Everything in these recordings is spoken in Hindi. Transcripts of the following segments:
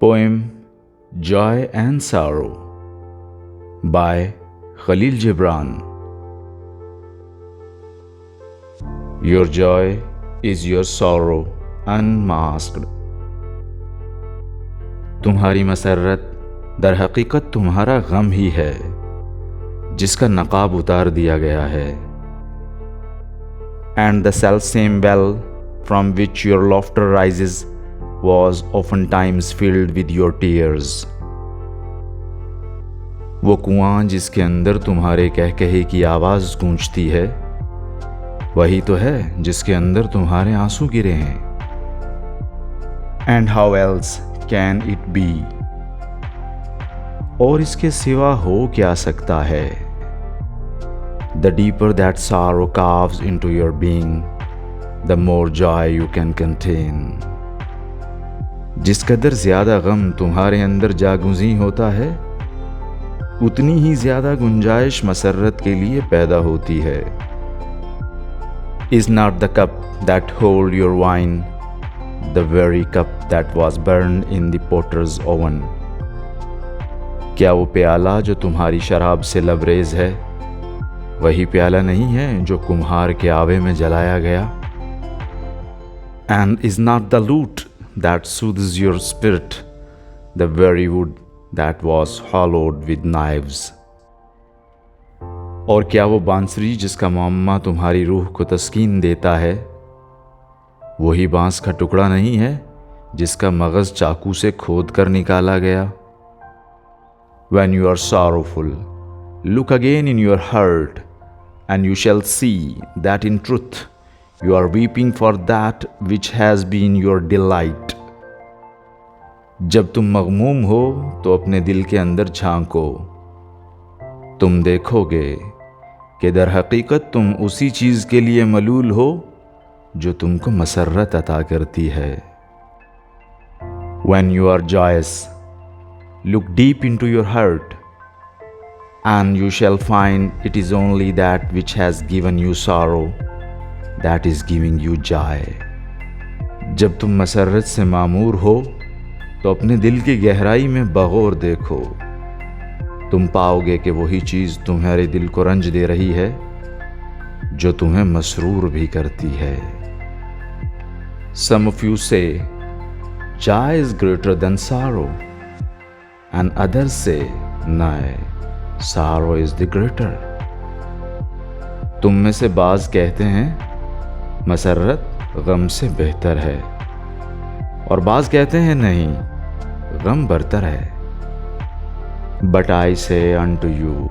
Poem Joy and Sorrow by Kahlil Gibran. Your joy is your sorrow unmasked. तुम्हारी मसरत दर हकीकत तुम्हारा गम ही है जिसका नकाब उतार दिया गया है. And the selfsame well from which your laughter rises was oftentimes filled with your tears. वो कुआं जिसके अंदर तुम्हारे कहकहे की आवाज़ गूंजती है वही तो है जिसके अंदर तुम्हारे आंसू गिरे हैं. And how else can it be? और इसके सिवा हो क्या सकता है? The deeper that sorrow carves into your being, the more joy you can contain. जिस कदर ज्यादा गम तुम्हारे अंदर जागुज़ी होता है उतनी ही ज्यादा गुंजाइश मसरत के लिए पैदा होती है. Is not the cup that hold your wine the very cup that was burned in the potter's oven? क्या वो प्याला जो तुम्हारी शराब से लबरेज है वही प्याला नहीं है जो कुम्हार के आवे में जलाया गया? And is not the lute that soothes your spirit the very wood that was hollowed with knives? और क्या वो बांसुरी जिसका मामा तुम्हारी रूह को तस्कीन देता है वही बांस का टुकड़ा नहीं है जिसका मगज चाकू से खोद कर निकाला गया? When you are sorrowful, look again in your heart and you shall see that in truth you are weeping for that which has been your delight. जब तुम मगमूम हो तो अपने दिल के अंदर झांको. तुम देखोगे कि दर हकीकत तुम उसी चीज़ के लिए मलूल हो जो तुमको मसरत अता करती है. When you are joyous, look deep into your heart and you shall find it is only that which has given you sorrow that is giving you joy. जब तुम मसरत से मामूर हो तो अपने दिल की गहराई में बगौर देखो. तुम पाओगे कि वही चीज़ तुम्हारे दिल को रंज दे रही है जो तुम्हें मसरूर भी करती है. Some of you say joy is greater than sorrow and others say nay, sorrow is the greater. तुम में से बाज कहते हैं मसरत गम से बेहतर है और बाज कहते हैं नहीं गम बरतर है. But I say unto you,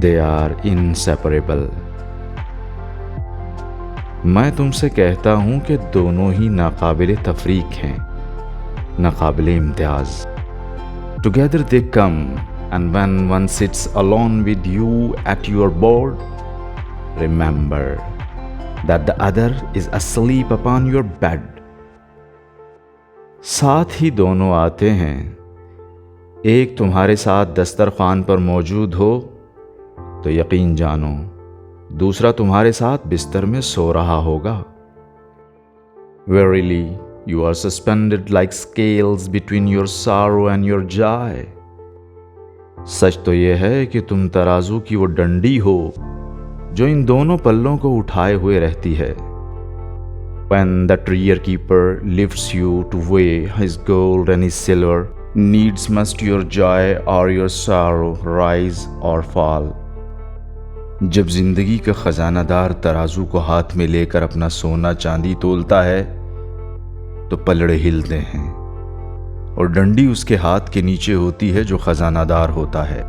they are inseparable. मैं तुमसे कहता हूं कि दोनों ही नाकाबिले तफरीक हैं, नाकाबिले Imtiaz. Together they come, and when one sits alone with you at your board, remember that the other is asleep upon your bed. साथ ही दोनों आते हैं. एक तुम्हारे साथ दस्तरखान पर मौजूद हो तो यकीन जानो दूसरा तुम्हारे साथ बिस्तर में सो रहा होगा. Verily, you are suspended like scales between your sorrow and your joy. सच तो यह है कि तुम तराजू की वो डंडी हो जो इन दोनों पल्लों को उठाए हुए रहती है. When the treasure keeper lifts you to weigh his gold and his silver, needs must your joy or your sorrow rise or fall. जब जिंदगी का खजानादार तराजू को हाथ में लेकर अपना सोना चांदी तोलता है तो पलड़े हिलते हैं और डंडी उसके हाथ के नीचे होती है जो खजानादार होता है.